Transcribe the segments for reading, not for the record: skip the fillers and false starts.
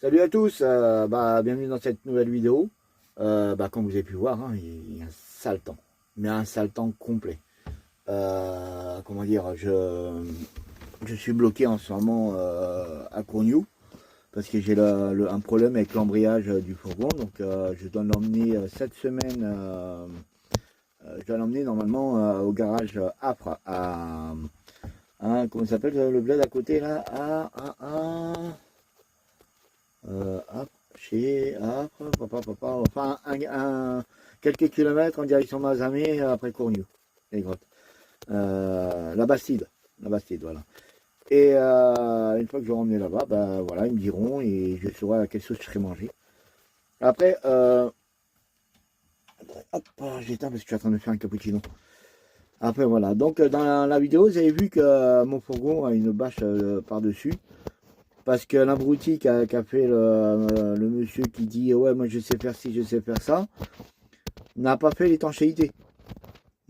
Salut à tous, bienvenue dans cette nouvelle vidéo. Comme vous avez pu voir, hein, il y a un sale temps, mais un sale temps complet. Comment dire, je suis bloqué en ce moment à Courniou parce que j'ai un problème avec l'embrayage du fourgon. Donc je dois l'emmener cette semaine. Je dois l'emmener normalement au garage Apre comment ça s'appelle le bled à côté là chez enfin quelques kilomètres en direction Mazamet après Courniou, les grottes. La Bastide, voilà. Et une fois que je vais emmener là-bas, voilà, ils me diront et je saurai à quelle sauce je serai mangé. Après, hop, j'éteins parce que je suis en train de faire un cappuccino. Après, voilà. Donc, dans la vidéo, vous avez vu que mon fourgon a une bâche par-dessus. Parce que l'abruti qui a fait le monsieur qui dit ouais moi je sais faire ci, je sais faire ça, n'a pas fait l'étanchéité.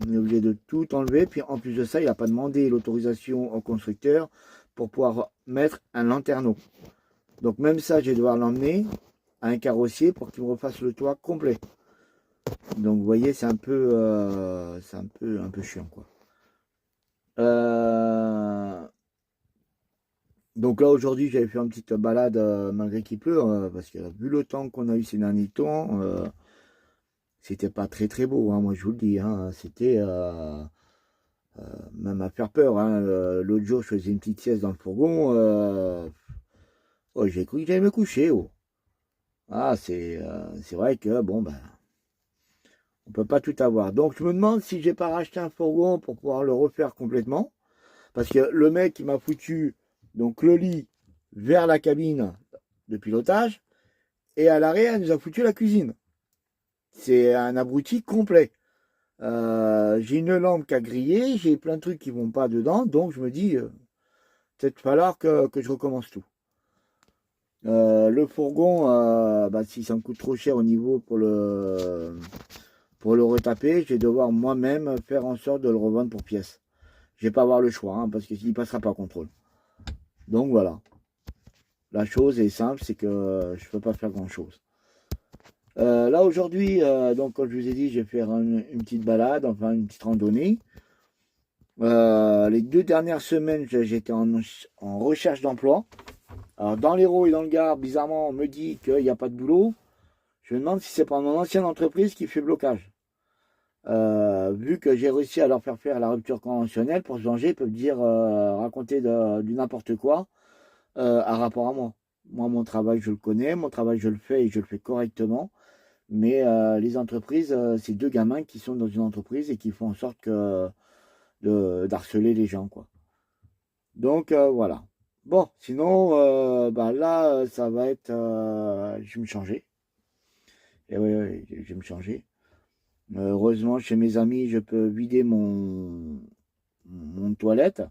On est obligé de tout enlever, puis en plus de ça, il n'a pas demandé l'autorisation au constructeur pour pouvoir mettre un lanterneau. Donc même ça, je vais devoir l'emmener à un carrossier pour qu'il me refasse le toit complet. Donc vous voyez, c'est un peu chiant quoi. Donc là aujourd'hui j'avais fait une petite balade malgré qu'il pleut, parce que vu le temps qu'on a eu ces derniers temps, c'était pas très très beau, hein, moi je vous le dis, hein, c'était même à faire peur. Hein. L'autre jour je faisais une petite sieste dans le fourgon, oh, j'ai cru que j'allais me coucher. Oh. Ah c'est vrai que bon ben on peut pas tout avoir. Donc je me demande si j'ai pas racheté un fourgon pour pouvoir le refaire complètement, parce que le mec qui m'a foutu donc le lit vers la cabine de pilotage. Et à l'arrêt, elle nous a foutu la cuisine. C'est un abruti complet. J'ai une lampe qui a grillé, j'ai plein de trucs qui vont pas dedans, donc je me dis, peut-être falloir que je recommence tout. Le fourgon, si ça me coûte trop cher au niveau pour le retaper, je vais devoir moi-même faire en sorte de le revendre pour pièces. Je vais pas avoir le choix, hein, parce qu'il passera pas contrôle. Donc voilà. La chose est simple, c'est que je peux pas faire grand-chose. Là aujourd'hui, donc comme je vous ai dit, je vais faire une petite balade, enfin une petite randonnée. Les 2 dernières semaines, j'étais en recherche d'emploi. Alors dans l'Hérault et dans le Gard, bizarrement, on me dit qu'il n'y a pas de boulot. Je me demande si c'est pas mon ancienne entreprise qui fait blocage. Vu que j'ai réussi à leur faire la rupture conventionnelle, pour se venger, ils peuvent dire, raconter du n'importe quoi à rapport à moi. Moi, mon travail, je le connais, mon travail, je le fais et je le fais correctement. Mais les entreprises, c'est deux gamins qui sont dans une entreprise et qui font en sorte d'harceler les gens, quoi. Donc voilà. Bon, sinon, là, ça va être. Je vais me changer. Et oui, ouais, je vais me changer. Heureusement, chez mes amis, je peux vider mon toilette.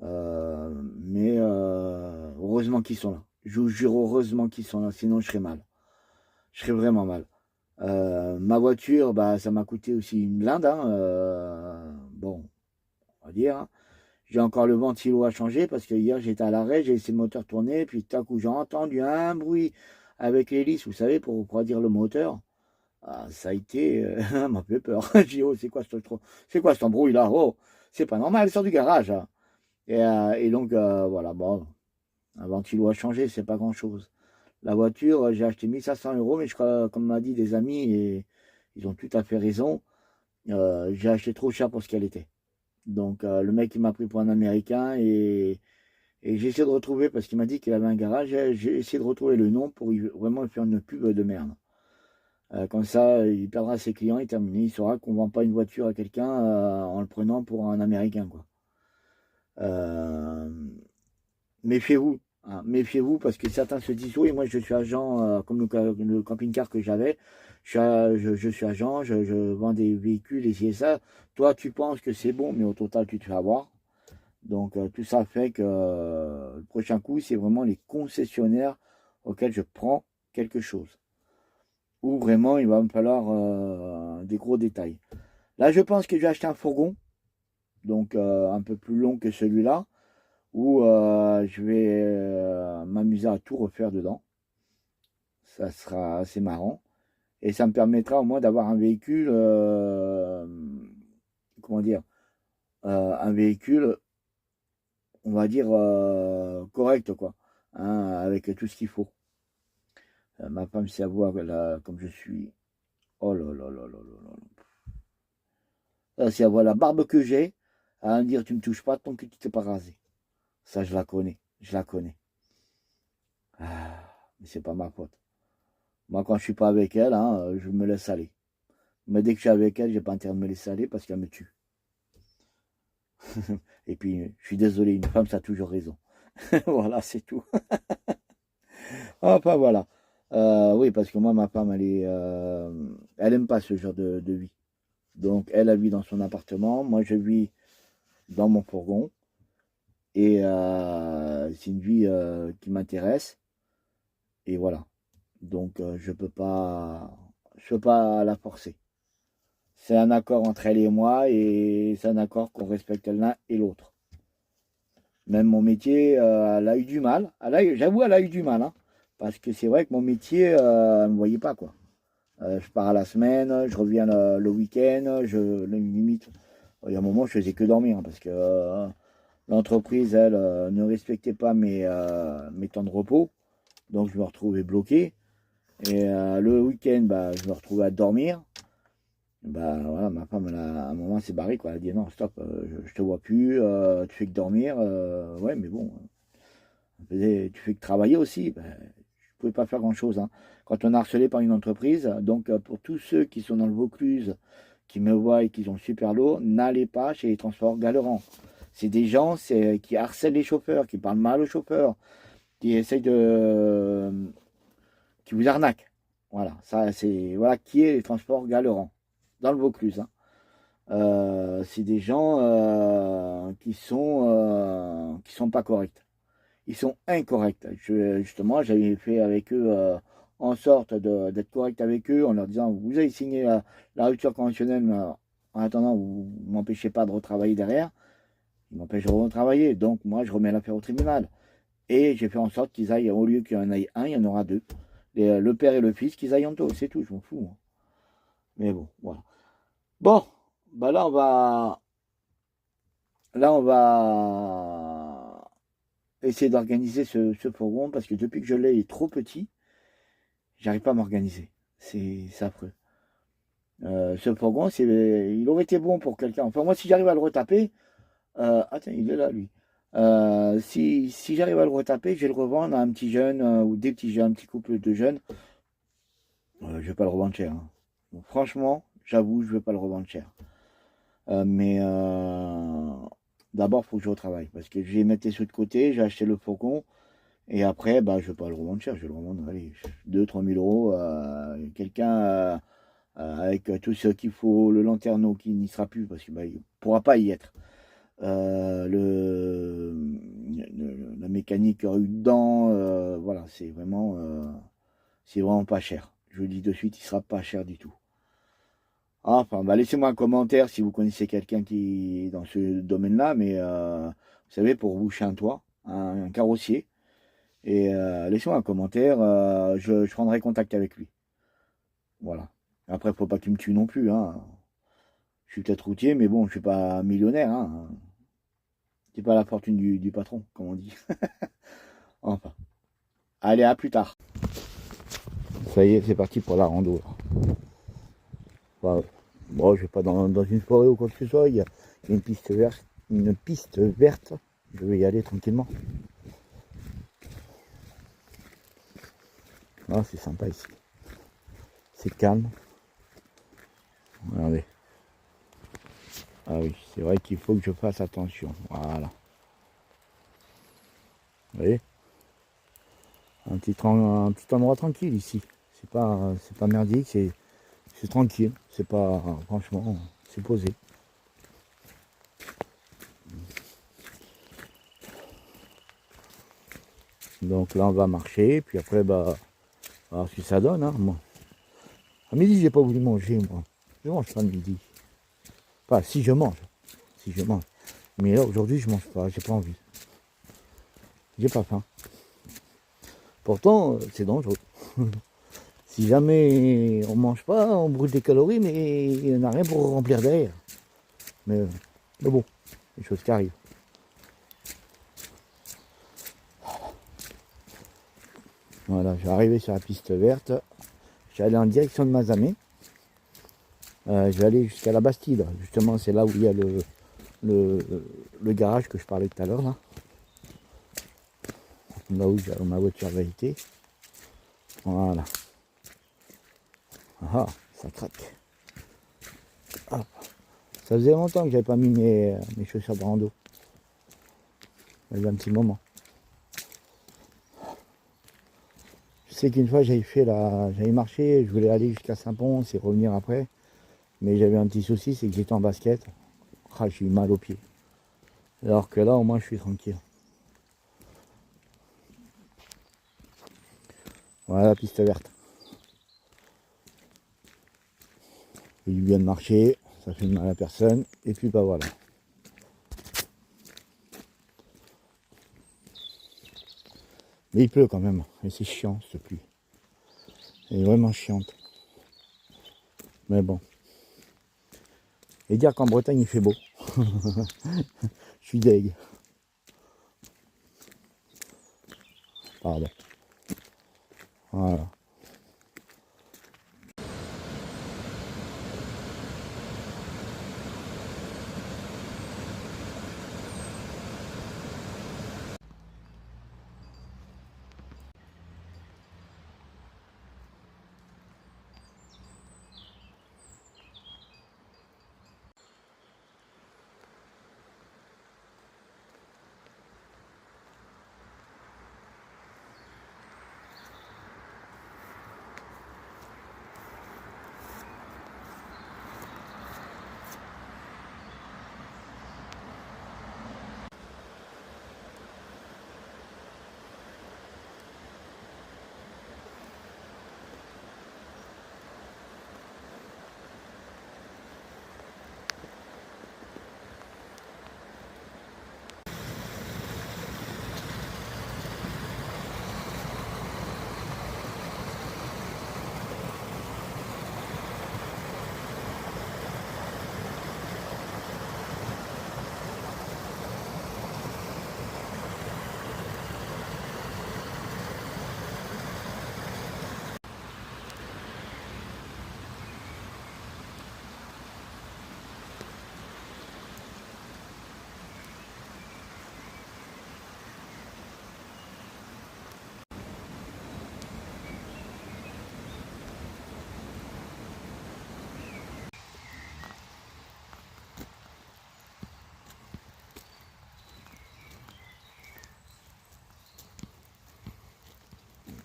Mais heureusement qu'ils sont là. Je vous jure, heureusement qu'ils sont là. Sinon, je serais mal. Je serais vraiment mal. Ma voiture, ça m'a coûté aussi une blinde. Hein, bon, on va dire. Hein. J'ai encore le ventilo à changer parce que hier j'étais à l'arrêt, j'ai laissé le moteur tourner, puis tout à coup j'ai entendu un bruit avec l'hélice, vous savez, pour refroidir le moteur. Ah, ça a été, m'a fait peur. J'ai dit, oh, c'est quoi cet embrouille là? Oh, c'est pas normal, sort du garage. Hein. Et donc, voilà, bon, un ventilo à changer, c'est pas grand chose. La voiture, j'ai acheté 1 500 €, mais je crois, comme m'a dit des amis, et ils ont tout à fait raison, j'ai acheté trop cher pour ce qu'elle était. Donc le mec il m'a pris pour un Américain et j'ai essayé de retrouver, parce qu'il m'a dit qu'il avait un garage, j'ai essayé de retrouver le nom pour vraiment lui faire une pub de merde. Comme ça, il perdra ses clients et terminé. Il saura qu'on ne vend pas une voiture à quelqu'un en le prenant pour un Américain, quoi. Euh, Méfiez-vous. Hein, méfiez-vous parce que certains se disent oui, moi je suis agent, comme le camping-car que j'avais, je suis agent, je vends des véhicules et ci et ça. Toi, tu penses que c'est bon, mais au total, tu te fais avoir. Donc tout ça fait que le prochain coup, c'est vraiment les concessionnaires auxquels je prends quelque chose. Ou vraiment, il va me falloir des gros détails. Là, je pense que je vais acheter un fourgon, donc un peu plus long que celui-là où je vais m'amuser à tout refaire dedans. ça sera assez marrant. Et ça me permettra au moins d'avoir un véhicule, comment dire, un véhicule, on va dire, correct, quoi, hein, avec tout ce qu'il faut. Ma femme, si elle voit là, comme je suis, oh là là là là là là. Si elle voit la barbe que j'ai, elle va me dire, tu me touches pas tant que tu t'es pas rasé. Ça, je la connais, je la connais. Ah, mais c'est pas ma faute. Moi, quand je suis pas avec elle, hein, je me laisse aller. Mais dès que je suis avec elle, j'ai pas intérêt de me laisser aller parce qu'elle me tue. Et puis, je suis désolé, une femme, ça a toujours raison. Voilà, c'est tout. Enfin, voilà. Oui, parce que moi, ma femme, elle aime pas ce genre de vie. Donc, elle vit dans son appartement. Moi, je vis dans mon fourgon. Et c'est une vie qui m'intéresse. Et voilà. Donc, je peux pas la forcer. C'est un accord entre elle et moi. Et c'est un accord qu'on respecte l'un et l'autre. Même mon métier, elle a eu du mal. J'avoue, elle a eu du mal, hein, parce que c'est vrai que mon métier, elle ne me voyait pas, quoi. Je pars à la semaine, je reviens le week-end, limite, il y a un moment, je faisais que dormir, hein, parce que l'entreprise, elle, ne respectait pas mes temps de repos. Donc, je me retrouvais bloqué. Et le week-end, bah, je me retrouvais à dormir. Bah voilà, ma femme, à un moment, s'est barrée, quoi. Elle a dit non, stop, je te vois plus, tu fais que dormir. Ouais, mais bon, tu fais que travailler aussi. Ben, je ne pouvais pas faire grand-chose, hein. Quand on est harcelé par une entreprise, donc pour tous ceux qui sont dans le Vaucluse, qui me voient et qui ont super l'eau, n'allez pas chez les transports Galeran. C'est des gens qui harcèlent les chauffeurs, qui parlent mal aux chauffeurs, qui essayent qui vous arnaquent. Voilà, ça c'est voilà qui est les transports Galeran dans le Vaucluse, hein. C'est des gens qui sont pas corrects. Ils sont incorrects. Justement, j'avais fait avec eux en sorte d'être correct avec eux en leur disant vous avez signé la rupture conventionnelle, mais en attendant, vous ne m'empêchez pas de retravailler derrière. Ils m'empêchent de retravailler. Donc, moi, je remets l'affaire au tribunal. Et j'ai fait en sorte qu'ils aillent, au lieu qu'il y en ait un, il y en aura deux. Le père et le fils, qu'ils aillent en taux. C'est tout, je m'en fous, moi. Mais bon, voilà. Bon, bah là, on va essayer d'organiser ce fourgon parce que depuis que je l'ai, il est trop petit. J'arrive pas à m'organiser. C'est affreux. Ce fourgon, il aurait été bon pour quelqu'un. Enfin, moi, si j'arrive à le retaper, attends, il est là, lui. Si j'arrive à le retaper, je vais le revendre à un petit jeune ou des petits jeunes, un petit couple de jeunes. Je vais pas le revendre cher, hein. Donc, franchement, j'avoue, je vais pas le revendre cher. Mais d'abord, il faut que je retravaille parce que je vais mettre les sous de côté, j'ai acheté le fourgon. Et après, bah, je ne vais pas le revendre cher, je vais le revendre, allez, 2-3 000 euros. Quelqu'un avec tout ce qu'il faut, le lanterneau qui n'y sera plus parce qu'il bah, ne pourra pas y être. La mécanique eu dedans, voilà, c'est vraiment pas cher. Je vous le dis de suite, il ne sera pas cher du tout. Enfin, bah, laissez-moi un commentaire si vous connaissez quelqu'un qui est dans ce domaine-là, mais vous savez, pour boucher un toit, un carrossier. Et laissez-moi un commentaire, je prendrai contact avec lui. Voilà. Après, faut pas qu'il me tue non plus, hein. Je suis peut-être routier, mais bon, je suis pas millionnaire, hein. C'est pas la fortune du patron, comme on dit. Enfin. Allez, à plus tard. Ça y est, c'est parti pour la rando. Enfin, bon, je vais pas dans une forêt ou quoi que ce soit. Il y a une piste verte. Une piste verte. Je vais y aller tranquillement. Ah, c'est sympa ici. C'est calme. Regardez. Ah oui, c'est vrai qu'il faut que je fasse attention. Voilà. Vous voyez, un petit endroit tranquille ici. C'est pas merdique, c'est tranquille. C'est pas, franchement, c'est posé. Donc là, on va marcher. Puis après, bah, on va voir ce que ça donne, hein, moi. À midi, j'ai pas voulu manger, moi. Je mange pas le midi. Enfin, si je mange. Si je mange. Mais là, aujourd'hui, je mange pas. J'ai pas envie. J'ai pas faim. Pourtant, c'est dangereux. Si jamais on mange pas, on brûle des calories, mais il n'y en a rien pour remplir derrière. Mais bon, les choses qui arrivent. Voilà, je vais arriver sur la piste verte. Je vais aller en direction de Mazamet. Je vais aller jusqu'à la Bastide. Justement, c'est là où il y a le garage que je parlais tout à l'heure. Là où ma voiture va été. Voilà. Ah, ça craque. Hop. Ça faisait longtemps que j'avais pas mis mes chaussures de rando. Il y a un petit moment. Je sais qu'une fois j'avais marché, je voulais aller jusqu'à Saint-Pons et revenir après. Mais j'avais un petit souci, c'est que j'étais en basket. Ah, j'ai eu mal aux pieds. Alors que là, au moins, je suis tranquille. Voilà la piste verte. Il vient de marcher, ça fait mal à personne. Et puis, bah voilà. Mais il pleut quand même. Et c'est chiant, cette pluie. Elle est vraiment chiante. Mais bon. Et dire qu'en Bretagne, il fait beau. Je suis deg. Pardon. Voilà.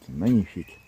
C'est magnifique.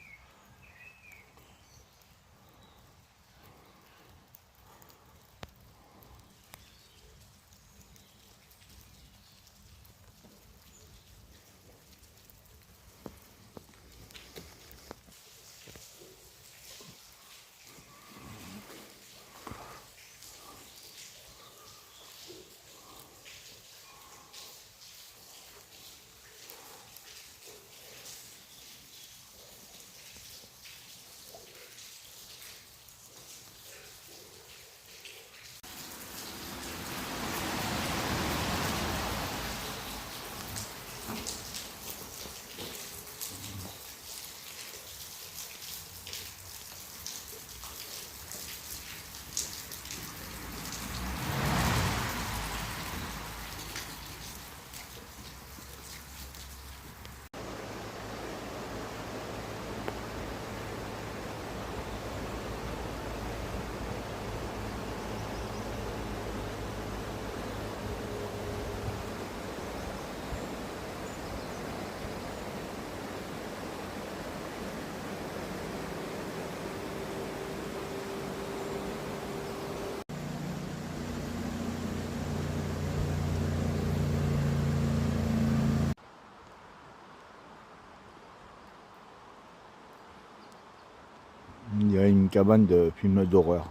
Il y a une cabane de film d'horreur.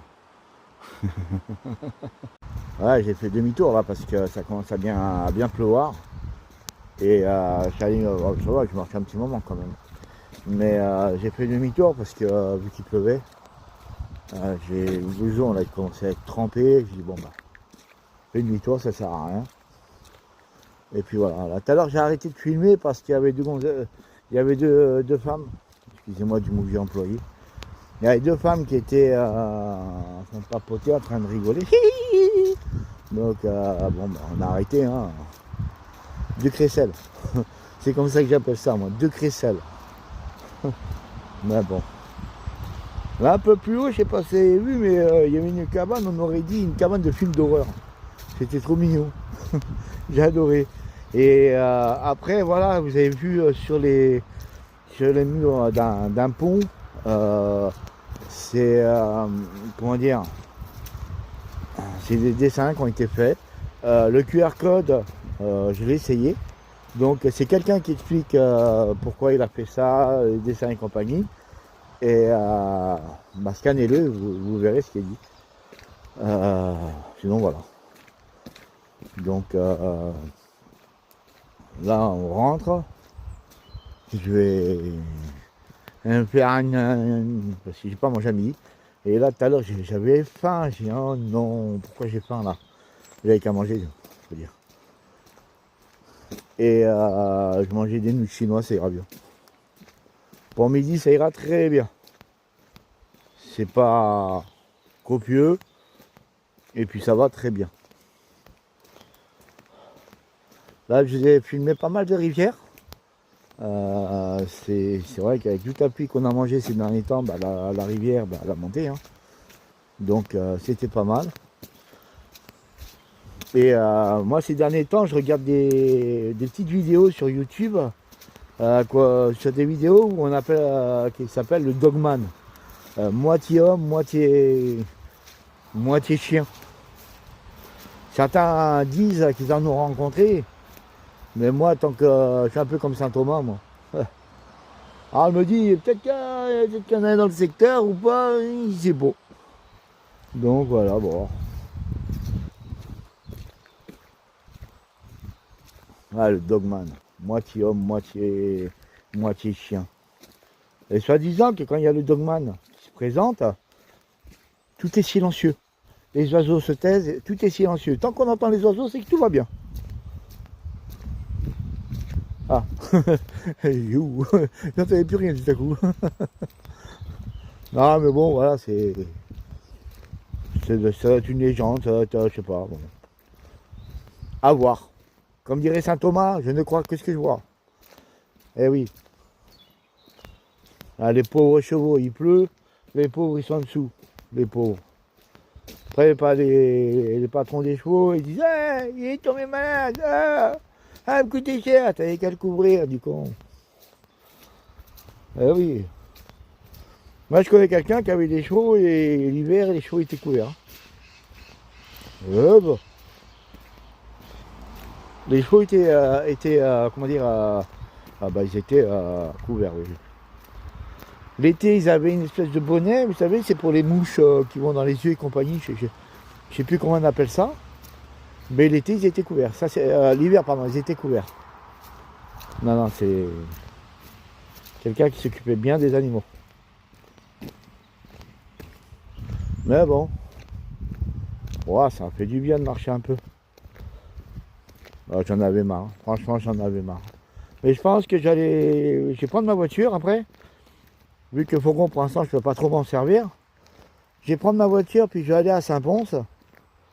Ouais, j'ai fait demi-tour là parce que ça commence à bien pleuvoir. Et ça va, je marche un petit moment quand même. Mais j'ai fait demi-tour parce que vu qu'il pleuvait, j'ai le blouson là, il commençait à être trempé. J'ai dit bon bah, fais demi-tour, ça sert à rien. Et puis voilà, là tout à l'heure j'ai arrêté de filmer parce qu'il y avait il y avait deux femmes, excusez-moi du mot que j'ai employé. Il y avait deux femmes qui étaient en train de papoter, en train de rigoler. Donc bon bah, on a arrêté hein. Deux crécelles. C'est comme ça que j'appelle ça moi, deux crécelles. Mais bon. Là un peu plus haut, je sais pas si vous avez vu, mais il y avait une cabane, on aurait dit une cabane de film d'horreur. C'était trop mignon. J'ai adoré. Et après voilà, vous avez vu sur les murs d'un pont, c'est comment dire, c'est des dessins qui ont été faits. Le QR code, je l'ai essayé. Donc c'est quelqu'un qui explique pourquoi il a fait ça, les dessins et compagnie. Et bah, scannez-le, vous verrez ce qu'il est dit. Sinon voilà. Donc là on rentre. Je vais faire parce que j'ai pas mangé à midi. Et là tout à l'heure j'avais faim. J'ai dit oh non, pourquoi j'ai faim là? J'avais qu'à manger, je peux dire. Et je mangeais des nouilles chinoises, ça ira bien. Pour midi ça ira très bien. C'est pas copieux. Et puis ça va très bien. Là je vous ai filmé pas mal de rivières. C'est vrai qu'avec tout la pluie qu'on a mangé ces derniers temps, bah, la rivière bah, elle a monté. Hein. Donc c'était pas mal. Et moi ces derniers temps je regarde des petites vidéos sur YouTube. Sur des vidéos où on appelle qui s'appelle le dogman. Moitié homme, moitié chien. Certains disent qu'ils en ont rencontré. Mais moi, tant que je suis un peu comme Saint Thomas, moi. Alors elle me dit, peut-être qu'il y en a dans le secteur ou pas, c'est beau. Donc voilà, bon. Ah, le dogman. Moitié homme, moitié chien. Et soi-disant que quand il y a le dogman qui se présente, tout est silencieux. Les oiseaux se taisent, tout est silencieux. Tant qu'on entend les oiseaux, c'est que tout va bien. Ah, j'entendais plus rien tout à coup. Non, mais bon, voilà, ça va être une légende, ça va être, je sais pas, bon. À voir. Comme dirait saint Thomas, je ne crois que ce que je vois. Eh oui. Ah, les pauvres chevaux, il pleut, les pauvres, ils sont en dessous, les pauvres. Après, pas les patrons des chevaux, ils disent hey, il est tombé malade, me coûtait cher, t'avais qu'à le couvrir, du con. Eh oui. Moi, je connais quelqu'un qui avait des chevaux et l'hiver, les chevaux étaient couverts. Bah. Les chevaux étaient comment dire, ils étaient couverts. Oui. L'été, ils avaient une espèce de bonnet, vous savez, c'est pour les mouches qui vont dans les yeux et compagnie. Je sais plus comment on appelle ça. Mais l'été, ils étaient couverts. Ça, c'est l'hiver, pardon, ils étaient couverts. Non, c'est quelqu'un qui s'occupait bien des animaux. Mais bon, ouais, ça a fait du bien de marcher un peu. J'en avais marre, franchement, j'en avais marre. Mais je pense que je vais prendre ma voiture après. Vu que Faucon, pour l'instant, je ne peux pas trop m'en servir. Je vais prendre ma voiture, puis je vais aller à Saint-Pons.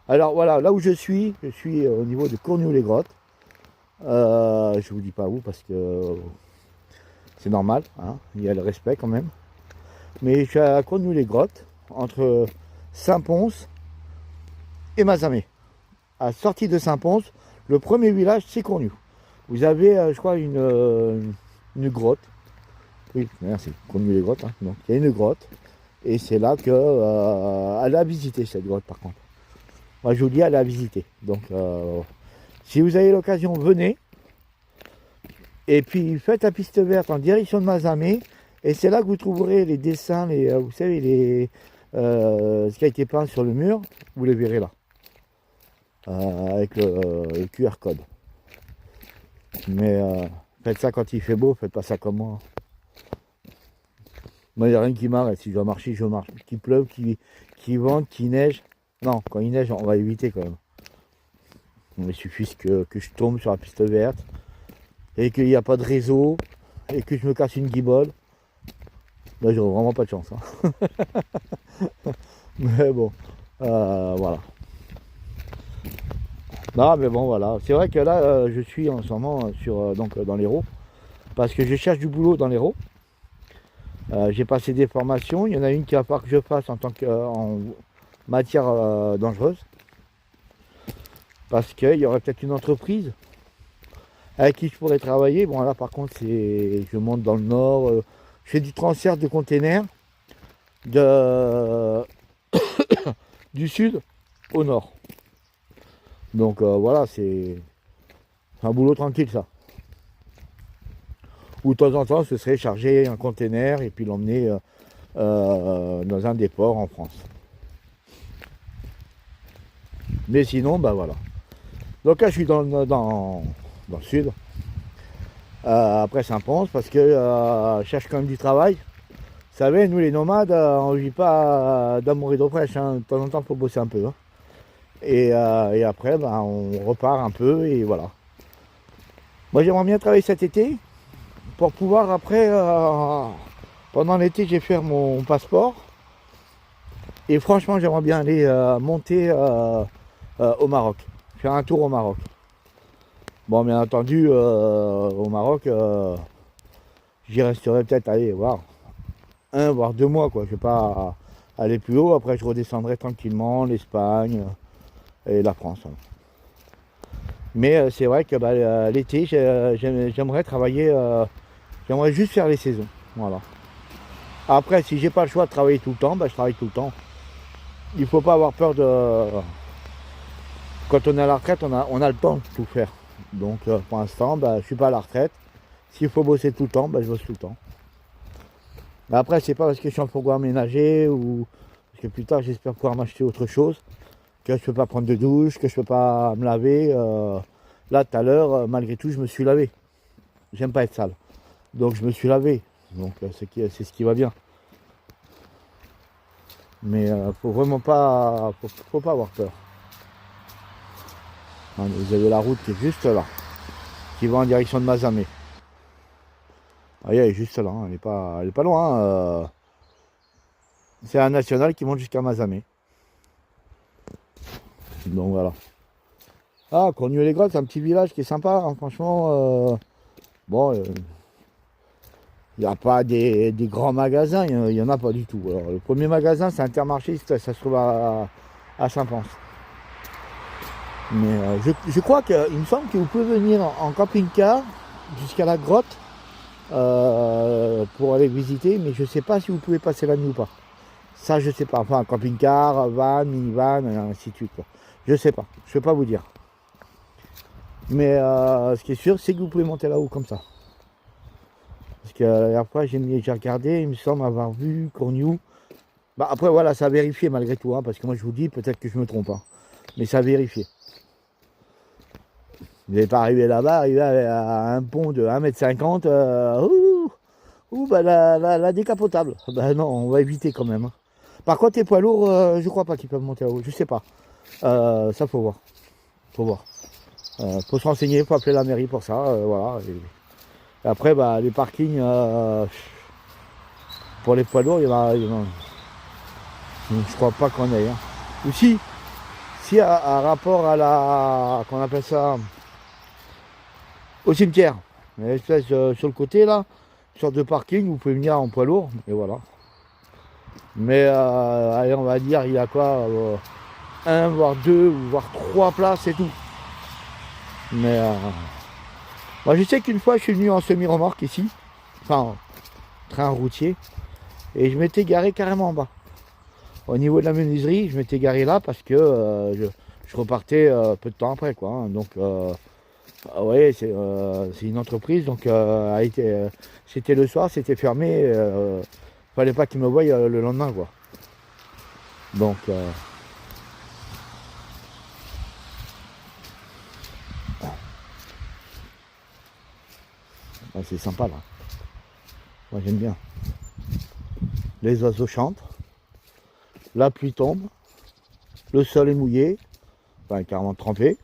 Alors voilà, là où je suis au niveau de Cournoux-les-Grottes. Je vous dis pas où parce que c'est normal, hein, il y a le respect quand même. Mais je suis à Cournoux-les-Grottes, entre Saint-Pons et Mazamet. À la sortie de Saint-Pons, le premier village, c'est Cournoux. Vous avez, je crois, une grotte. Oui, merci, Cournoux-les-Grottes. Hein. Donc, il y a une grotte. Et c'est là que elle a visité cette grotte par contre. Moi je vous dis, elle a visité. Donc si vous avez l'occasion, venez. Et puis faites la piste verte en direction de Mazamet. Et c'est là que vous trouverez les dessins, vous savez, ce qui a été peint sur le mur. Vous les verrez là. Avec le QR code. Mais faites ça quand il fait beau, faites pas ça comme moi. Moi, il n'y a rien qui m'arrête. Si je dois marcher, je marche. Qu'il pleuve, qu'il vente, qu'il neige. Non, quand il neige, on va éviter quand même. Il suffit que je tombe sur la piste verte et qu'il n'y a pas de réseau et que je me casse une guibole. Là, j'aurais vraiment pas de chance. Hein. Mais bon, voilà. Non, mais bon, voilà. C'est vrai que là, je suis en ce moment dans l'Hérault parce que je cherche du boulot dans l'Hérault. J'ai passé des formations. Il y en a une qui va falloir que je fasse en matière dangereuse. Parce qu'il y aurait peut-être une entreprise avec qui je pourrais travailler. Bon, là, par contre, je monte dans le nord. Je fais du transfert de containers du sud au nord. Donc, voilà, c'est un boulot tranquille, ça. Ou de temps en temps, ce serait charger un container et puis l'emmener dans un des ports en France. Mais sinon, bah voilà. Donc là, je suis dans le sud, après Saint-Pons, parce que je cherche quand même du travail. Vous savez, nous les nomades, on ne vit pas d'amour et d'eau fraîche. Hein. De temps en temps, il faut bosser un peu. Hein. Et après, bah, on repart un peu et voilà. Moi, j'aimerais bien travailler cet été pour pouvoir après, pendant l'été, j'ai fait mon passeport. Et franchement, j'aimerais bien aller monter au Maroc, faire un tour au Maroc. Bon, bien entendu, au Maroc, j'y resterai peut-être, allez, voir 1 voire 2 mois, quoi. Je vais pas aller plus haut. Après, je redescendrai tranquillement l'Espagne et la France. Hein. Mais c'est vrai que bah, l'été, j'aimerais travailler, j'aimerais juste faire les saisons. Voilà. Après, si j'ai pas le choix de travailler tout le temps, bah, je travaille tout le temps. Il faut pas avoir peur de... Quand on est à la retraite, on a le temps de tout faire. Donc pour l'instant, bah, je ne suis pas à la retraite. S'il faut bosser tout le temps, bah, je bosse tout le temps. Mais après, c'est pas parce que je suis en programme ménager ou parce que plus tard j'espère pouvoir m'acheter autre chose, que je peux pas prendre de douche, que je peux pas me laver. Là tout à l'heure, malgré tout, je me suis lavé. J'aime pas être sale. Donc je me suis lavé. Donc c'est ce qui va bien. Mais faut vraiment pas. Faut pas avoir peur. Vous avez la route qui est juste là, qui va en direction de Mazamet. Ah, elle est juste là, hein. Elle est pas loin. C'est un national qui monte jusqu'à Mazamet. Donc voilà. Ah, Cornuet-les-Grottes, c'est un petit village qui est sympa, hein, franchement. Bon, il n'y a pas des grands magasins, il n'y en a pas du tout. Alors, le premier magasin, c'est Intermarché, ça se trouve à Saint-Pons. Mais je crois qu'il me semble que vous pouvez venir en camping-car jusqu'à la grotte pour aller visiter, mais je ne sais pas si vous pouvez passer la nuit ou pas. Ça, je sais pas. Enfin, camping-car, van, minivan, et ainsi de suite. Quoi. Je sais pas. Je ne peux pas vous dire. Mais ce qui est sûr, c'est que vous pouvez monter là-haut comme ça. Parce que la dernière fois, j'ai regardé, il me semble avoir vu Cornu. Bah, après, voilà, ça a vérifié malgré tout. Hein, parce que moi, je vous dis, peut-être que je me trompe. Hein, mais ça a vérifié. Vous n'allez pas arriver là-bas, arriver à un pont de 1,50 m. Bah, la décapotable. Bah non, on va éviter quand même. Hein. Par contre, les poids lourds, je crois pas qu'ils peuvent monter là-haut. Je sais pas. Ça, faut voir. Faut voir. Faut se renseigner, faut appeler la mairie pour ça. Voilà. Et après, bah, les parkings, pour les poids lourds, il y en a. Je crois pas qu'on ait. Hein. Ou si à rapport à la. Qu'on appelle ça. Au cimetière. Il y a une espèce sur le côté là. Une sorte de parking, vous pouvez venir en poids lourd. Et voilà. Mais allez, on va dire, il y a quoi 1, voire 2, voire 3 places et tout. Mais moi, je sais qu'une fois, je suis venu en semi-remorque ici. Enfin, train routier. Et je m'étais garé carrément en bas. Au niveau de la menuiserie, je m'étais garé là parce que je repartais peu de temps après. Quoi, hein. Donc, ouais, c'est une entreprise. Donc, c'était le soir, c'était fermé. Fallait pas qu'ils me voient le lendemain. Quoi. Donc... c'est sympa là. Moi j'aime bien. les oiseaux chantent, la pluie tombe, le sol est mouillé, enfin carrément trempé.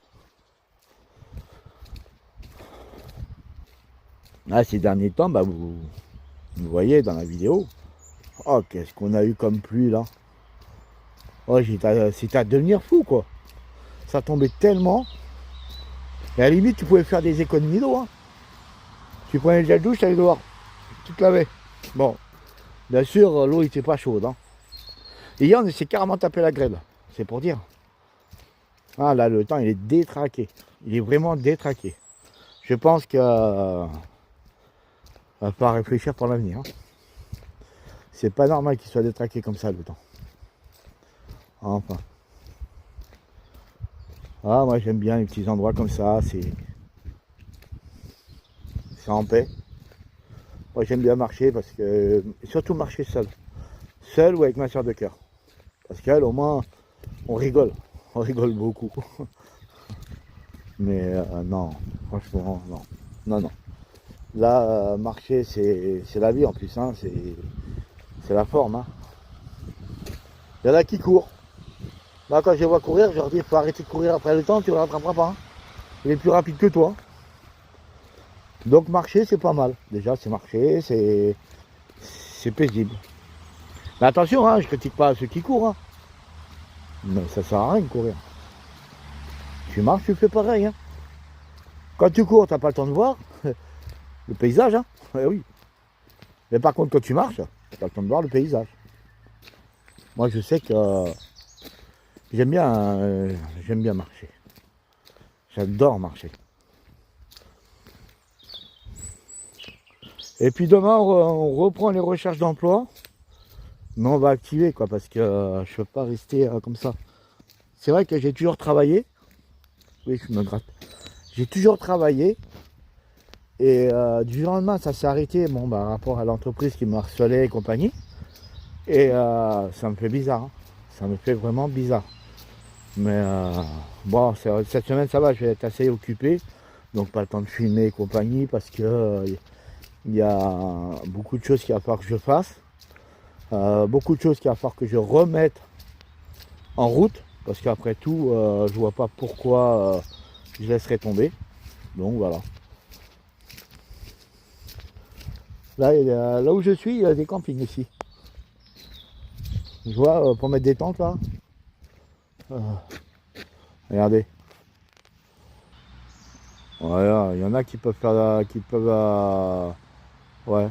Là, ces derniers temps, bah, vous voyez dans la vidéo, oh, qu'est-ce qu'on a eu comme pluie là. Oh, c'était à devenir fou quoi. Ça tombait tellement. Et à la limite, tu pouvais faire des économies d'eau. Hein. Tu prenais le gel douche, tu allais dehors. Tu te lavais. Bon, bien sûr, l'eau n'était pas chaude. Hein. Et hier, on s'est carrément tapé la grêle. C'est pour dire. Ah là, le temps, il est détraqué. Il est vraiment détraqué. Je pense que va pas réfléchir pour l'avenir. Hein. C'est pas normal qu'il soit détraqué comme ça, le temps. Enfin. Ah, moi, j'aime bien les petits endroits comme ça. C'est en paix. Moi, j'aime bien marcher parce que... Surtout marcher seul. Seul ou avec ma soeur de cœur. Parce qu'elle, au moins, on rigole. On rigole beaucoup. Mais non, franchement, non. Non, non. Là, marcher, c'est la vie en plus. Hein. C'est la forme. Hein. Il y en a qui courent. Moi, quand je les vois courir, je leur dis, il faut arrêter de courir après le temps, tu ne le rattraperas pas. Hein. Il est plus rapide que toi. Donc marcher, c'est pas mal. Déjà, c'est marcher, c'est paisible. Mais attention, hein, je critique pas ceux qui courent. Hein. Mais ça sert à rien de courir. Tu marches, tu fais pareil. Hein. Quand tu cours, tu n'as pas le temps de voir le paysage. Hein. Eh oui. Mais par contre, quand tu marches, tu as le temps de voir le paysage. Moi, je sais que j'aime bien marcher. J'adore marcher. Et puis demain, on reprend les recherches d'emploi. Mais on va activer, quoi, parce que je ne peux pas rester comme ça. C'est vrai que j'ai toujours travaillé. Oui, je me gratte. J'ai toujours travaillé. Et du jour au lendemain, ça s'est arrêté. Bon, bah, rapport à l'entreprise qui me harcelait et compagnie. Et ça me fait bizarre. Hein. Ça me fait vraiment bizarre. Mais bon, cette semaine, ça va. Je vais être assez occupé. Donc, pas le temps de filmer et compagnie. Parce que il y a beaucoup de choses qu'il va falloir que je fasse. Beaucoup de choses qu'il va falloir que je remette en route. Parce qu'après tout, je vois pas pourquoi je laisserai tomber. Donc voilà. Là où je suis, il y a des campings ici. Je vois pour mettre des tentes là. Regardez. Voilà, il y en a qui peuvent faire ouais,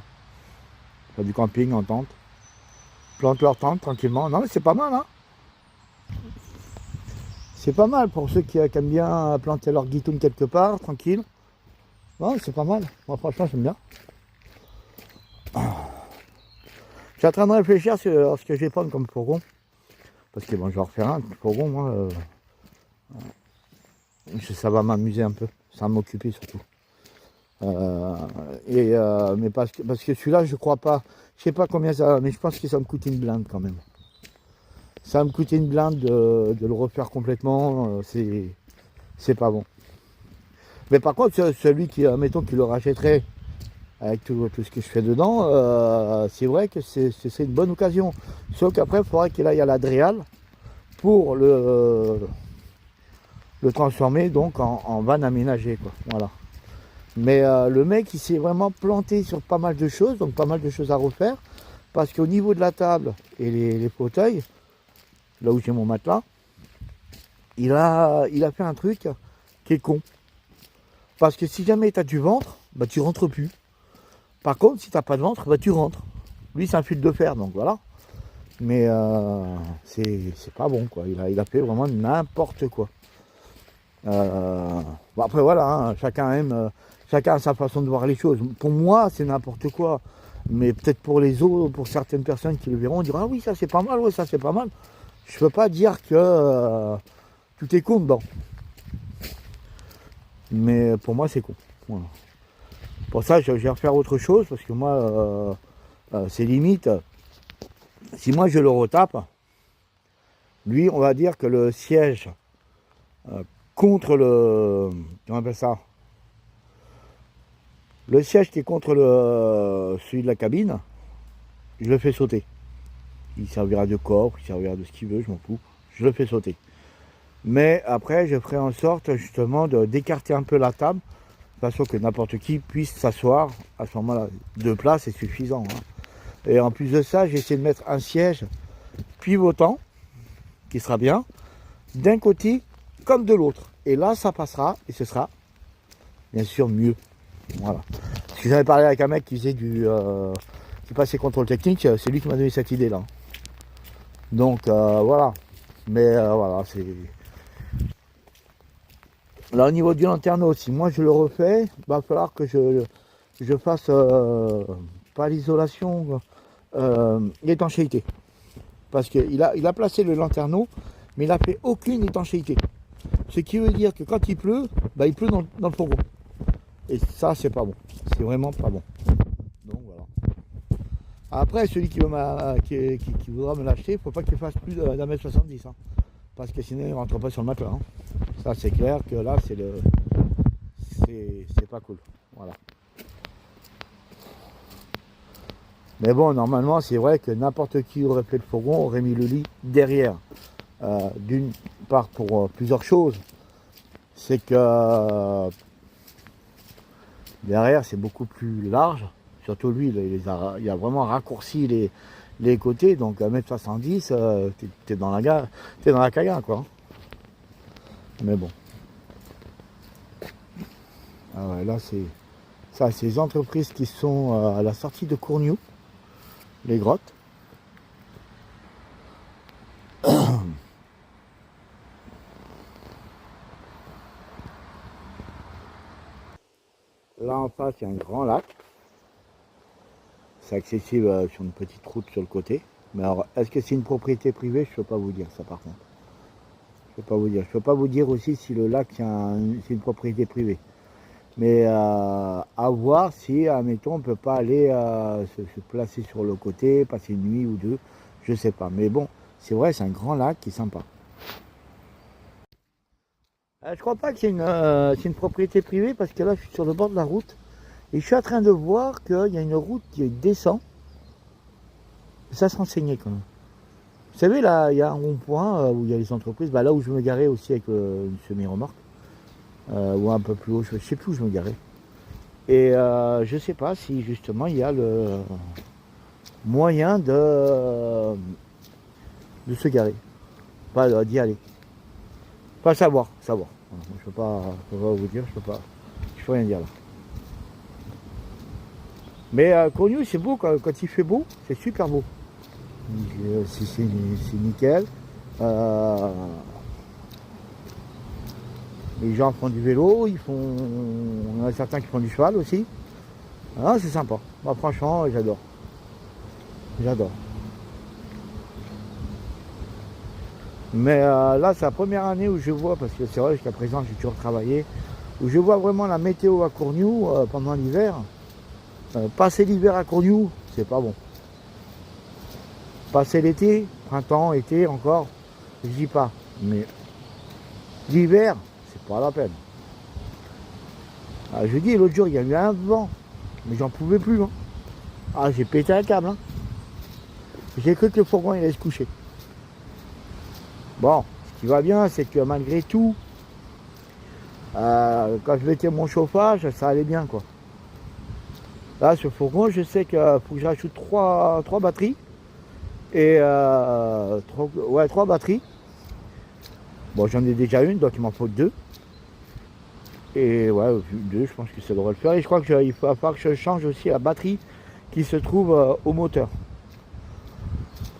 faire du camping en tente. Plantent leur tente tranquillement. Non mais c'est pas mal hein. C'est pas mal pour ceux qui aiment bien planter leur guitoune quelque part, tranquille. Non, c'est pas mal. Moi franchement j'aime bien. Je suis en train de réfléchir sur ce que je vais prendre comme fourgon. Parce que bon, je vais en refaire un fourgon, moi. Ça va m'amuser un peu. Ça va m'occuper surtout. Mais parce que celui-là, je crois pas. Je sais pas combien ça va, mais je pense que ça me coûte une blinde quand même. Ça va me coûter une blinde de le refaire complètement. C'est pas bon. Mais par contre, celui qui, mettons, qui le rachèterait avec tout ce que je fais dedans, c'est vrai que c'est une bonne occasion. Sauf qu'après, il faudra qu'il aille à l'Adréal pour le transformer donc en van aménagé, quoi. Voilà. Mais le mec, il s'est vraiment planté sur pas mal de choses, donc pas mal de choses à refaire, parce qu'au niveau de la table et les fauteuils, là où j'ai mon matelas, il a fait un truc qui est con. Parce que si jamais tu as du ventre, bah tu rentres plus. Par contre, si tu n'as pas de ventre, bah tu rentres. Lui, c'est un fil de fer, donc voilà. Mais c'est pas bon, quoi. Il a fait vraiment n'importe quoi. Bon après, voilà, hein, chacun a sa façon de voir les choses. Pour moi, c'est n'importe quoi. Mais peut-être pour les autres, pour certaines personnes qui le verront, on dira ah oui, ça c'est pas mal, ouais, ça c'est pas mal. Je peux pas dire que tout est con dedans. Mais pour moi, c'est con. Voilà. Pour ça, je vais refaire autre chose parce que moi, c'est limite. Si moi je le retape, lui, on va dire que le siège contre le. Comment on appelle ça? Le siège qui est contre celui de la cabine, je le fais sauter. Il servira de coffre, il servira de ce qu'il veut, je m'en fous. Je le fais sauter. Mais après, je ferai en sorte justement d'écarter un peu la table, de façon que n'importe qui puisse s'asseoir. À ce moment-là, 2 places, c'est suffisant, hein. Et en plus de ça, j'ai essayé de mettre un siège pivotant, qui sera bien, d'un côté comme de l'autre. Et là, ça passera, et ce sera bien sûr mieux. Voilà. Parce que j'avais parlé avec un mec qui faisait qui passait contrôle technique, c'est lui qui m'a donné cette idée-là. Donc voilà. Mais voilà, c'est. Là au niveau du lanterneau, si moi je le refais, il va falloir que je fasse pas l'isolation, l'étanchéité. Parce qu'il a placé le lanterneau, mais il n'a fait aucune étanchéité. Ce qui veut dire que quand il pleut, bah, il pleut dans le fourgon. Et ça, c'est pas bon. C'est vraiment pas bon. Donc voilà. Après, celui qui voudra me l'acheter, il ne faut pas qu'il fasse plus d'1m70. Hein, parce que sinon, il ne rentre pas sur le matelas. Hein. Ça, c'est clair que là, c'est pas cool. Voilà. Mais bon, normalement, c'est vrai que n'importe qui aurait fait le fourgon aurait mis le lit derrière. D'une part, pour plusieurs choses. C'est que derrière, c'est beaucoup plus large. Surtout lui, il a vraiment raccourci les côtés. Donc, à 1m70, t'es dans la caga, quoi. Mais bon. Ah ouais, là, c'est les entreprises qui sont à la sortie de Courgneau, les grottes. Là, en face, il y a un grand lac. C'est accessible sur une petite route sur le côté. Mais alors, est-ce que c'est une propriété privée? Je ne peux pas vous dire ça, par contre. Je peux pas vous dire. Je peux pas vous dire aussi si le lac, c'est une propriété privée. Mais à voir si, admettons, on ne peut pas aller se placer sur le côté, passer une nuit ou deux. Je ne sais pas. Mais bon, c'est vrai, c'est un grand lac qui est sympa. Je crois pas que c'est une propriété privée parce que là, je suis sur le bord de la route. Et je suis en train de voir qu'il y a une route qui descend. Ça se renseignait quand même. Vous savez, là, il y a un rond-point où il y a les entreprises. Bah, là où je me garais aussi avec une semi-remorque. Ou un peu plus haut, je ne sais plus où je me garais. Et je ne sais pas si justement il y a le moyen de se garer. Pas d'y aller. Pas savoir. Voilà, je ne peux pas vous dire, je peux rien dire là. Mais Courgneau, c'est beau, quand il fait beau, c'est super beau. C'est nickel. Les gens font du vélo, il y en a certains qui font du cheval aussi. Ah, c'est sympa. Moi, franchement, j'adore. Mais là, c'est la première année où je vois, parce que c'est vrai, jusqu'à présent, j'ai toujours travaillé, où je vois vraiment la météo à Courgneau pendant l'hiver. Passer l'hiver à Courgneau, c'est pas bon. Passer l'été, printemps, été encore, je dis pas. Mais l'hiver, c'est pas la peine. Je dis, l'autre jour, il y a eu un vent, mais j'en pouvais plus. Hein. Ah, j'ai pété un câble. Hein. J'ai cru que le fourgon il allait se coucher. Bon, ce qui va bien, c'est que malgré tout, quand je mettais mon chauffage, ça allait bien, quoi. Là, ce fourgon, je sais qu'il faut que je rajoute 3 batteries. Et 3 batteries. Bon, j'en ai déjà une, donc il m'en faut 2. Et ouais, 2, je pense que ça devrait le faire. Et je crois qu'il va falloir que je change aussi la batterie qui se trouve au moteur.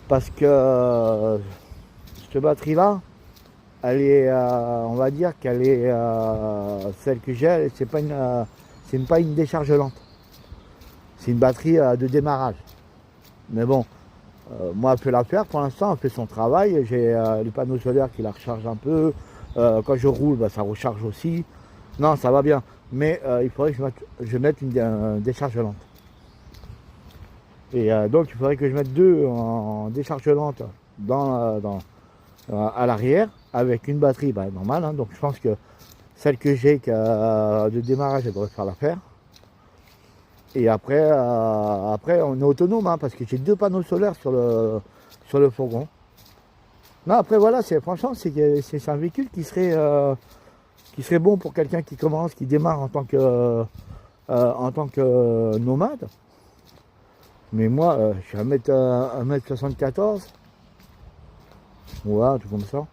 Parce que cette batterie-là, elle est, on va dire qu'elle est celle que j'ai, c'est pas une décharge lente. C'est une batterie de démarrage. Mais bon, moi, elle peut la faire pour l'instant, elle fait son travail. J'ai les panneaux solaires qui la rechargent un peu. Quand je roule, bah, ça recharge aussi. Non, ça va bien. Mais il faudrait que je mette une décharge lente. Et donc, il faudrait que je mette 2 en décharge lente à l'arrière, avec une batterie normale. Hein. Donc, je pense que celle que j'ai de démarrage, elle devrait faire l'affaire. Et après, on est autonome, hein, parce que j'ai 2 panneaux solaires sur le fourgon. Non, après voilà, franchement, c'est un véhicule qui serait bon pour quelqu'un qui commence, qui démarre en tant que nomade. Mais moi, je suis à 1m74. Voilà, tout comme ça.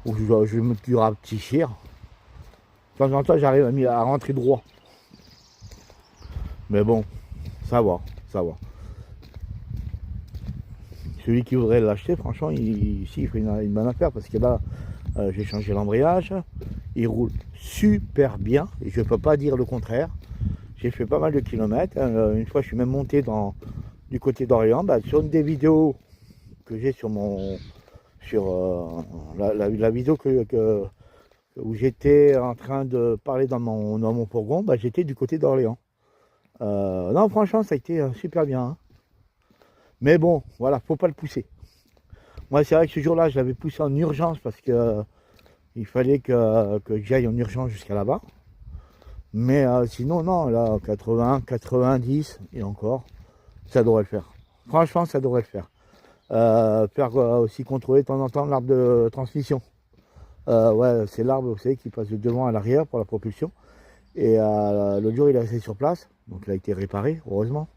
Ou je vais me tuer à petit chien. De temps en temps, j'arrive à rentrer droit. Mais bon, ça va, ça va. Celui qui voudrait l'acheter, franchement, il fait une bonne affaire parce que là, j'ai changé l'embrayage. Il roule super bien et je ne peux pas dire le contraire. J'ai fait pas mal de kilomètres. Une fois, je suis même monté du côté d'Orient. Sur une des vidéos que j'ai sur la vidéo où j'étais en train de parler dans mon fourgon, j'étais du côté d'Orléans. Non, franchement, ça a été super bien. Hein. Mais bon, voilà, faut pas le pousser. Moi, c'est vrai que ce jour-là, je l'avais poussé en urgence parce que il fallait que j'aille en urgence jusqu'à là-bas. Mais sinon, non, là, 80, 90 et encore, ça devrait le faire. Franchement, ça devrait le faire. Faire aussi contrôler de temps en temps l'arbre de transmission. Ouais, c'est l'arbre, vous savez, qui passe de devant à l'arrière pour la propulsion. Et l'autre jour, il est resté sur place. Donc, il a été réparé, heureusement,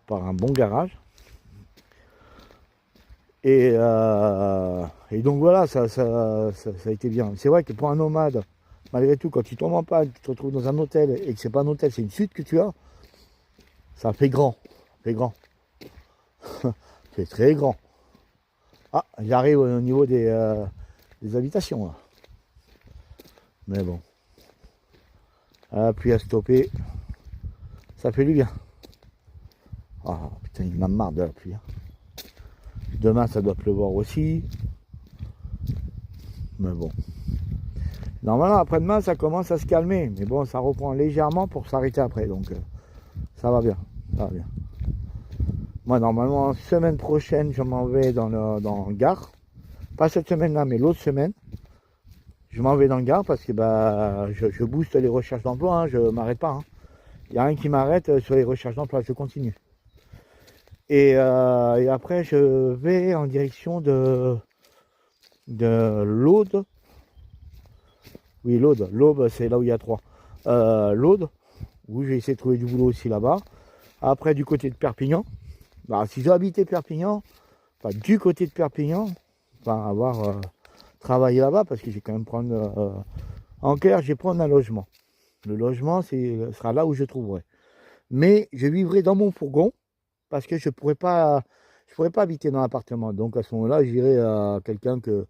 par un bon garage. Et donc, voilà, ça a été bien. C'est vrai que pour un nomade, malgré tout, quand tu tombes en panne, tu te retrouves dans un hôtel et que c'est pas un hôtel, c'est une suite que tu as, ça fait grand. Ça fait grand. C'est très grand. Ah, j'arrive au niveau des habitations là. Mais bon. La pluie à stopper. Ça fait du bien. Ah putain, il m'a marre de la pluie. Hein. Demain ça doit pleuvoir aussi. Mais bon. Normalement après-demain ça commence à se calmer. Mais bon, ça reprend légèrement pour s'arrêter après. Donc ça va bien. Ça va bien. Moi normalement semaine prochaine je m'en vais dans le Gard. Pas cette semaine-là, mais l'autre semaine. Je m'en vais dans le Gard parce que je booste les recherches d'emploi, hein, je ne m'arrête pas. Il n'y a rien qui m'arrête sur les recherches d'emploi, je continue. Et après, je vais en direction de l'Aude. Oui, l'Aude. L'Aube, c'est là où il y a 3. L'Aude, où j'ai essayé de trouver du boulot aussi là-bas. Après, du côté de Perpignan. Si j'ai habité Perpignan, du côté de Perpignan, avoir travaillé là-bas, parce que j'ai quand même prendre... en clair, je vais prendre un logement. Le logement, sera là où je trouverai. Mais je vivrai dans mon fourgon, parce que je pourrais pas habiter dans l'appartement. Donc à ce moment-là, j'irai à quelqu'un que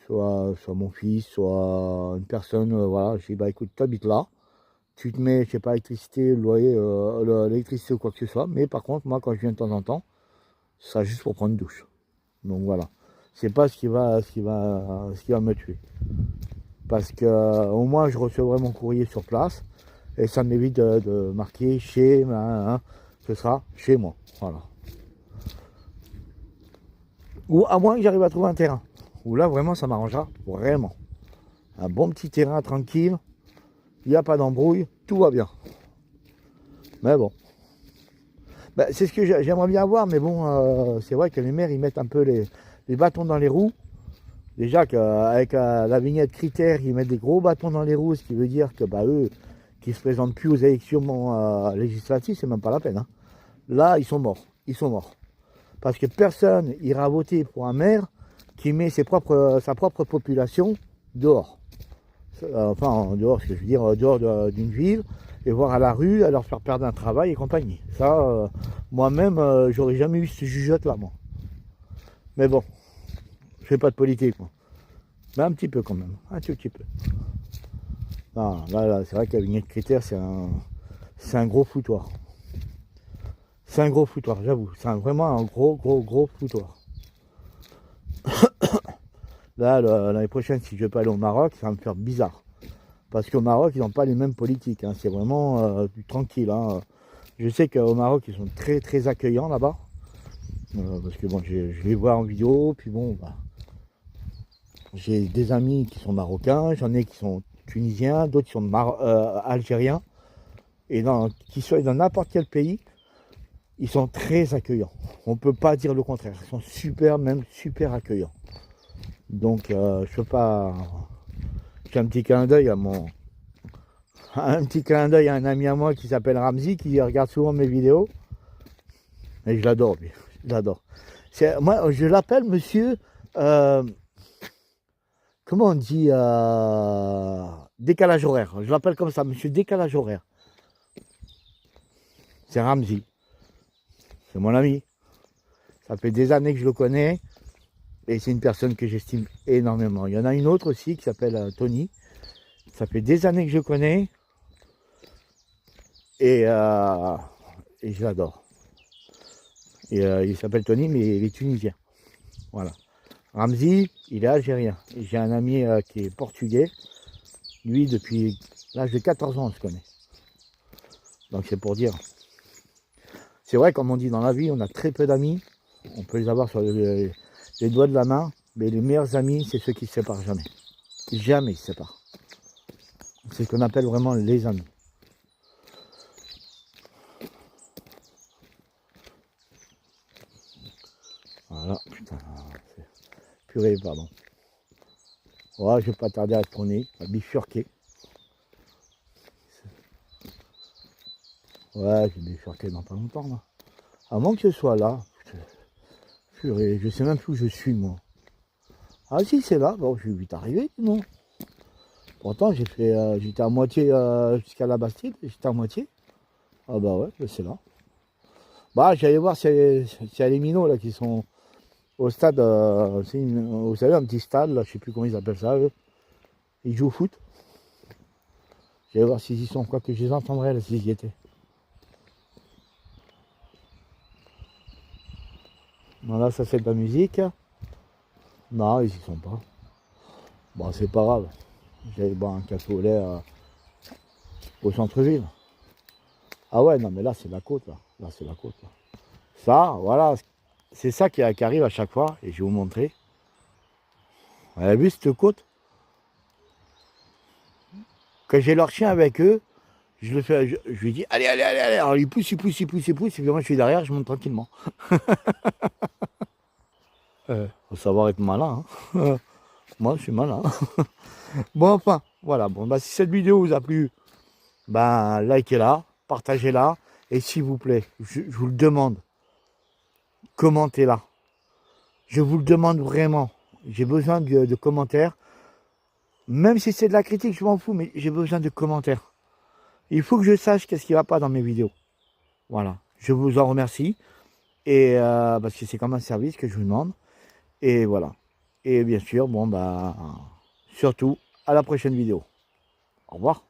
soit mon fils, soit une personne, voilà, je dis écoute, tu habites là, tu te mets, je sais pas, électricité, loyer, l'électricité ou quoi que ce soit, mais par contre, moi quand je viens de temps en temps, ce sera juste pour prendre une douche. Donc voilà. C'est pas ce qui va me tuer. Parce que au moins je recevrai mon courrier sur place et ça m'évite de marquer chez, ce sera chez moi. Voilà. Ou à moins que j'arrive à trouver un terrain. Où là vraiment ça m'arrangera vraiment. Un bon petit terrain tranquille, il n'y a pas d'embrouille, tout va bien. Mais bon. C'est ce que j'aimerais bien avoir, mais bon, c'est vrai que les maires ils mettent un peu les bâtons dans les roues. Déjà qu'avec la vignette critères, ils mettent des gros bâtons dans les roues, ce qui veut dire que eux, qui se présentent plus aux élections législatives, c'est même pas la peine. Hein. Là, ils sont morts. Ils sont morts. Parce que personne ira voter pour un maire qui met sa propre population dehors. Enfin, en dehors, ce que je veux dire, dehors d'une ville, et voir à la rue, à leur faire perdre un travail et compagnie. Ça, moi-même, j'aurais jamais eu ce jugeote-là, moi. Mais bon. Je fais pas de politique, moi. Mais un petit peu quand même, un tout petit peu. Non, là c'est vrai que la vignette critère, c'est un gros foutoir. C'est un gros foutoir, j'avoue. C'est vraiment un gros foutoir. Là, l'année prochaine, si je vais pas aller au Maroc, ça va me faire bizarre. Parce qu'au Maroc, ils n'ont pas les mêmes politiques. Hein. C'est vraiment tranquille. Hein. Je sais qu'au Maroc, ils sont très très accueillants là-bas. Parce que bon, je les vois en vidéo, puis bon, j'ai des amis qui sont marocains, j'en ai qui sont tunisiens, d'autres qui sont algériens. Et qu'ils soient dans n'importe quel pays, ils sont très accueillants. on peut pas dire le contraire. Ils sont super, même super accueillants. Donc je peux pas. J'ai un petit clin d'œil à mon. Un petit clin d'œil à un ami à moi qui s'appelle Ramzi, qui regarde souvent mes vidéos. Et je l'adore, lui. Je l'adore. Moi, je l'appelle monsieur. Comment on dit décalage horaire. Je l'appelle comme ça, monsieur décalage horaire. C'est Ramzi. C'est mon ami. Ça fait des années que je le connais. Et c'est une personne que j'estime énormément. Il y en a une autre aussi qui s'appelle Tony. Ça fait des années que je connais. Et je l'adore. Et il s'appelle Tony, mais il est tunisien. Voilà. Ramzi, il est algérien. Et j'ai un ami qui est portugais. Lui, depuis l'âge de 14 ans, on se connaît. Donc c'est pour dire. C'est vrai, comme on dit dans la vie, on a très peu d'amis. On peut les avoir sur les doigts de la main. Mais les meilleurs amis, c'est ceux qui ne se séparent jamais. Jamais ils se séparent. C'est ce qu'on appelle vraiment les amis. Voilà, putain, purée, pardon. Ouais, je vais pas tarder à tourner, à bifurquer. Ouais, je vais bifurquer dans pas longtemps, là. Avant que je sois là, purée, je sais même plus où je suis, moi. Ah si, c'est là, bon, je suis vite arrivé, non. Pourtant, j'étais à moitié jusqu'à la Bastide, j'étais à moitié. Ah bah ouais, c'est là. Bah, j'allais voir s'il y a les minots, là, qui sont au stade, vous savez, un petit stade, là, je sais plus comment ils appellent ça, eux. Ils jouent au foot. J'allais voir s'ils y sont, quoi que je les entendrais, là, s'ils y étaient. Voilà, ça c'est de la musique. Non, ils y sont pas. Bon, c'est pas grave. J'allais boire un café au lait au centre-ville. Ah ouais, non, mais là, c'est la côte, là. Là, c'est la côte, là. Ça, voilà, c'est ça qui arrive à chaque fois, et je vais vous montrer. Vous avez vu cette côte? Quand j'ai leur chien avec eux, je lui dis, allez, allez, allez, allez. Alors, il pousse, il pousse, il pousse, il pousse, et puis moi, je suis derrière, je monte tranquillement. Faut savoir être malin, hein. Moi, je suis malin. Bon, enfin, voilà. Bon, bah, si cette vidéo vous a plu, ben, likez-la, partagez-la, et s'il vous plaît, je vous le demande, commentez-la. Je vous le demande vraiment. J'ai besoin de commentaires. Même si c'est de la critique, je m'en fous, mais j'ai besoin de commentaires. Il faut que je sache qu'est-ce qui ne va pas dans mes vidéos. Voilà. Je vous en remercie. Et parce que c'est comme un service que je vous demande. Et voilà. Et bien sûr, bon, bah, surtout, à la prochaine vidéo. Au revoir.